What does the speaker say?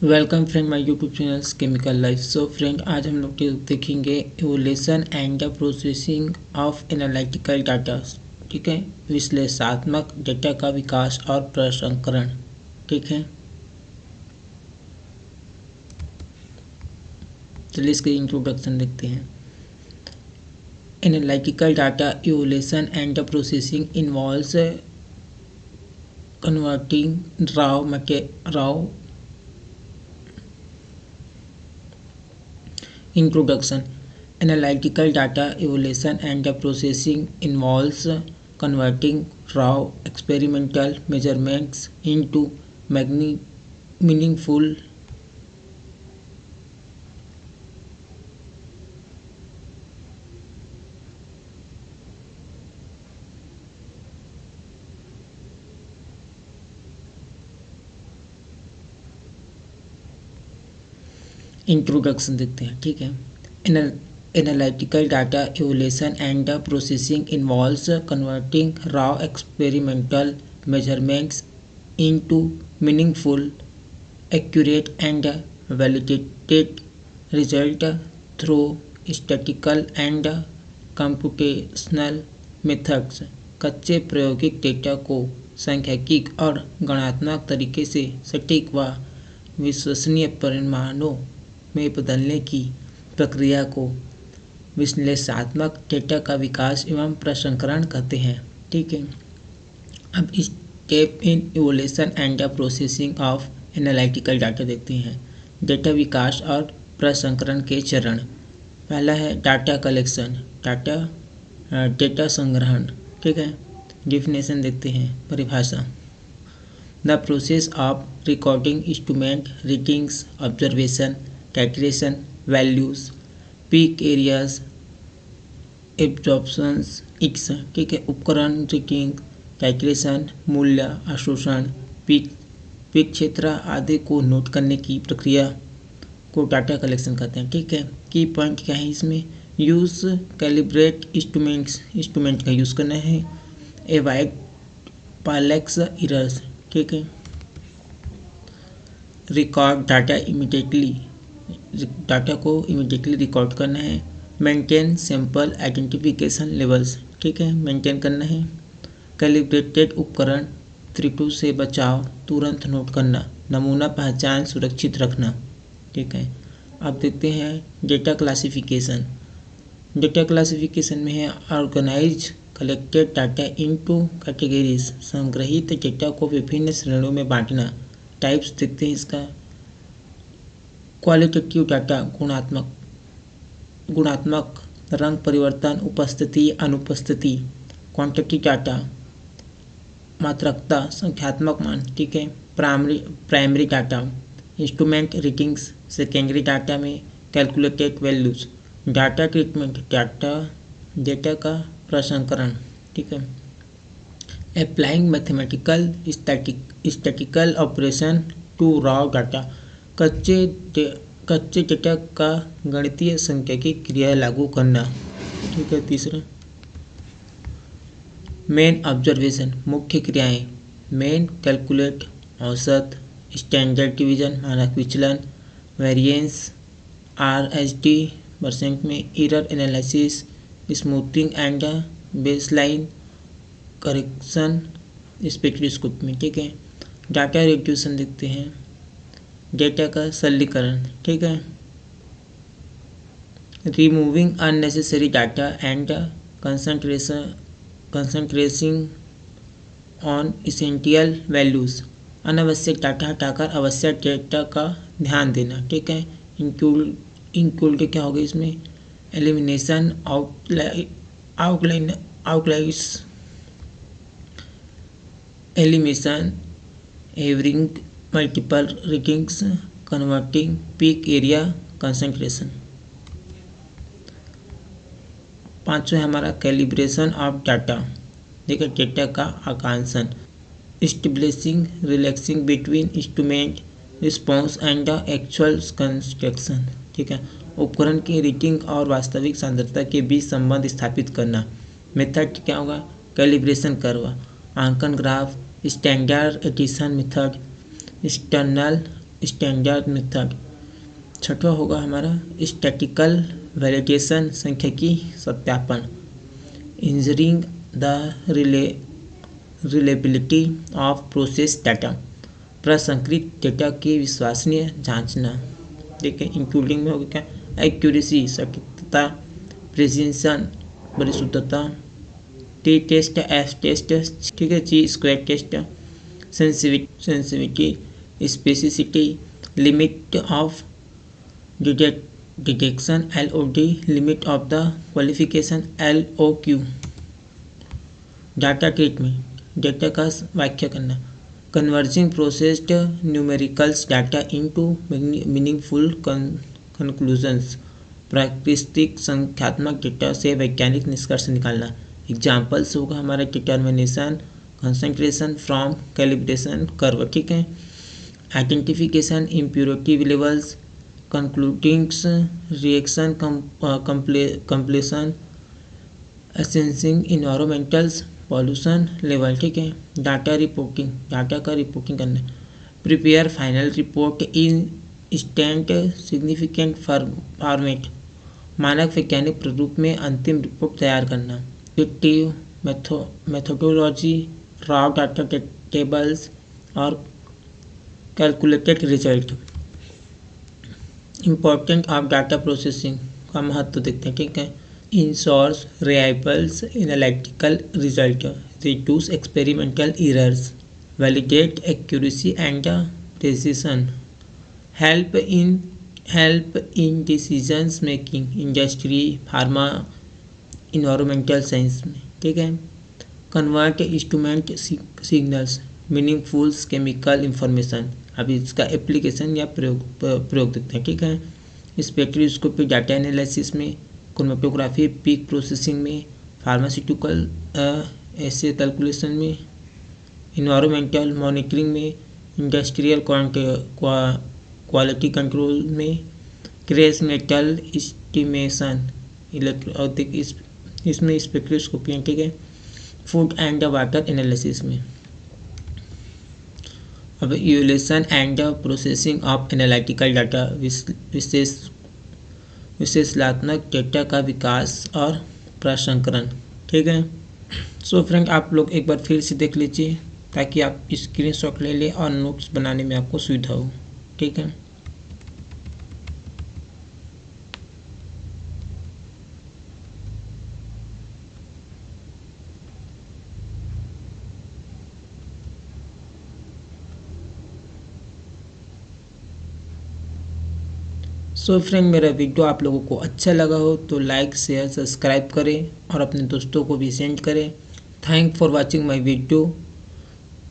Welcome friend my YouTube channel chemical life. So friend, आज हम लोग देखेंगे evolution and the processing of analytical data. ठीक है, विश्लेषणात्मक डेटा का विकास और प्रसंस्करण। ठीक है, चलिए इसके इंट्रोडक्शन देखते हैं। Analytical data evolution and the processing involves converting raw Introduction. Analytical data evaluation and the processing involves converting raw experimental measurements into meaningful introduction देखते हैं। ठीक है, analytical data evolution and the processing involves converting raw experimental measurements into meaningful, accurate and validated result through statistical and computational methods. कच्चे प्रायोगिक data को सांख्यिकीय और गणनात्मक तरीके से सटीक व विश्वसनीय परिमाणों में बदलने की प्रक्रिया को विश्लेषणात्मक डेटा का विकास एवं प्रसंस्करण कहते हैं। ठीक है, अब step in evolution and the processing of analytical data देखते हैं। डेटा विकास और प्रसंस्करण के चरण। पहला है डाटा कलेक्शन, डेटा संग्रहण। ठीक है, डिफिनेशन देखते हैं, परिभाषा। The process of recording instrument readings, observation, titration, values, peak areas, absorptions, x. ठीक है, उपकरण रीडिंग, टाइट्रेशन, मूल्य, अवशोषण, पीक क्षेत्र आदि को नोट करने की प्रक्रिया को डाटा कलेक्शन कहते हैं। ठीक है, की पॉइंट क्या है इसमें? यूज कैलिब्रेट इंस्ट्रूमेंट का यूज़ करना है। Avoid parallax errors. ठीक है, रिकॉर्ड डाटा इमीडिएटली, डाटा को इमीडिएटली रिकॉर्ड करना है। Maintain sample identification levels. ठीक है, मेंटेन करना है। कैलिब्रेटेड उपकरण त्रुटि से बचाव, तुरंत नोट करना, नमूना पहचान सुरक्षित रखना। ठीक है, अब देखते हैं डेटा क्लासिफिकेशन। डेटा क्लासिफिकेशन में है organise collected data into categories, संग्रहित डेटा को विभिन्न श्रेणियों में बांटना। टाइप्स देखते हैं इसका। क्वालिटेटिव डाटा, गुणात्मक, रंग परिवर्तन, उपस्थिति, अनुपस्थिति। क्वांटिटी डाटा, मात्रात्मकता, संख्यात्मक मान। ठीक है, primary data, instrument readings. Secondary data में calculated values. Data treatment, data का प्रसंस्करण। ठीक है, applying mathematical statistical operation to raw data, कच्चे डेटा का गणितीय सांख्यिकीय क्रिया लागू करना। ठीक है, तीसरा मेन ऑब्जर्वेशन, मुख्य क्रियाएं। मेन कैलकुलेट, औसत, स्टैंडर्ड डिवीजन, मानक विचलन, वेरिएंस, RSD परसेंट में, error analysis, smoothing and baseline correction spectroscopy में। ठीक है, डाटा रिड्यूसन देखते हैं, डेटा का सरलीकरण। ठीक है, removing unnecessary data and concentrating on essential values, अनावश्यक डाटा हटाकर आवश्यक डेटा का ध्यान देना। ठीक है, इंक्लूड क्या होगा इसमें? Elimination, outlines, elimination, averaging multiple readings, converting, peak area, concentration. पांचवा है हमारा कैलिब्रेशन ऑफ डाटा। देखिए, डेटा का आकांक्षण, establishing relation between instrument response and the actual construction. ठीक है, उपकरण की रीडिंग और वास्तविक सांद्रता के बीच संबंध स्थापित करना। मेथड क्या होगा? कैलिब्रेशन कर्व, आंकन graph, standard addition method, external standard method. छठवां होगा हमारा स्टैटिकल वैलिडेशन, सांख्यिकी सत्यापन। Ensuring the reliability of process data, प्रसंस्कृत डेटा की विश्वसनीय जांचना। देखिए इंक्लूडिंग में होगा क्या, एक्यूरेसी सटीकता, प्रिसिशन परिशुद्धता, टी टेस्ट, एस टेस्ट, ठीक है, G square test, sensitivity, specificity, limit of detection LOD, limit of the qualification LOQ। Data treatment, data का व्याख्या करना। Converging processed numericals data into meaningful conclusions, प्राकृतिक संख्यात्मक डेटा से वैज्ञानिक निष्कर्ष निकालना। एग्जाम्पल्स होगा हमारा determination, concentration from calibration curve, ठीक है, identification impurity levels, concludings reaction completion, assessing environmentals pollution level, ठीक है, डाटा रिपोर्टिंग, डाटा का रिपोर्टिंग करना। Prepare final report in stand significant format, मानक वैज्ञानिक प्रारूप में अंतिम रिपोर्ट तैयार करना। Deductive methodology, raw data tables और calculated result. Important of data processing का महत्व देखते हैं, ठीक है। ensures reliable analytical result, reduce experimental errors, validate accuracy and precision, help in decisions making, industry, pharma, environmental science में, ठीक है। convert instrument signals, meaningful chemical information। अभी इसका एप्लीकेशन या प्रयोग देखते हैं, ठीक है। स्पेक्ट्रोस्कोपी डाटा एनालिसिस में, क्रोमेटोग्राफी पीक प्रोसेसिंग में, फार्मास्यूटिकल ऐसे कैलकुलेशन में, इन्वायरमेंटल मॉनिटरिंग में, इंडस्ट्रियल क्वालिटी कंट्रोल में, क्रैश मेटल एस्टिमेशन इसमें स्पेक्ट्रोस्कोपी है, ठीक है। फूड एंड वाटर एनालिसिस में। अब evaluation and processing of analytical data, विश्लेषणात्मक डेटा का विकास और प्रसंस्करण, ठीक है। सो फ्रेंड, आप लोग एक बार फिर से देख लीजिए ताकि आप स्क्रीनशॉट ले लें और नोट्स बनाने में आपको सुविधा हो, ठीक है। सो फ्रेंड, मेरा वीडियो आप लोगों को अच्छा लगा हो तो लाइक शेयर सब्सक्राइब करें और अपने दोस्तों को भी सेंड करें। Thank for watching my video.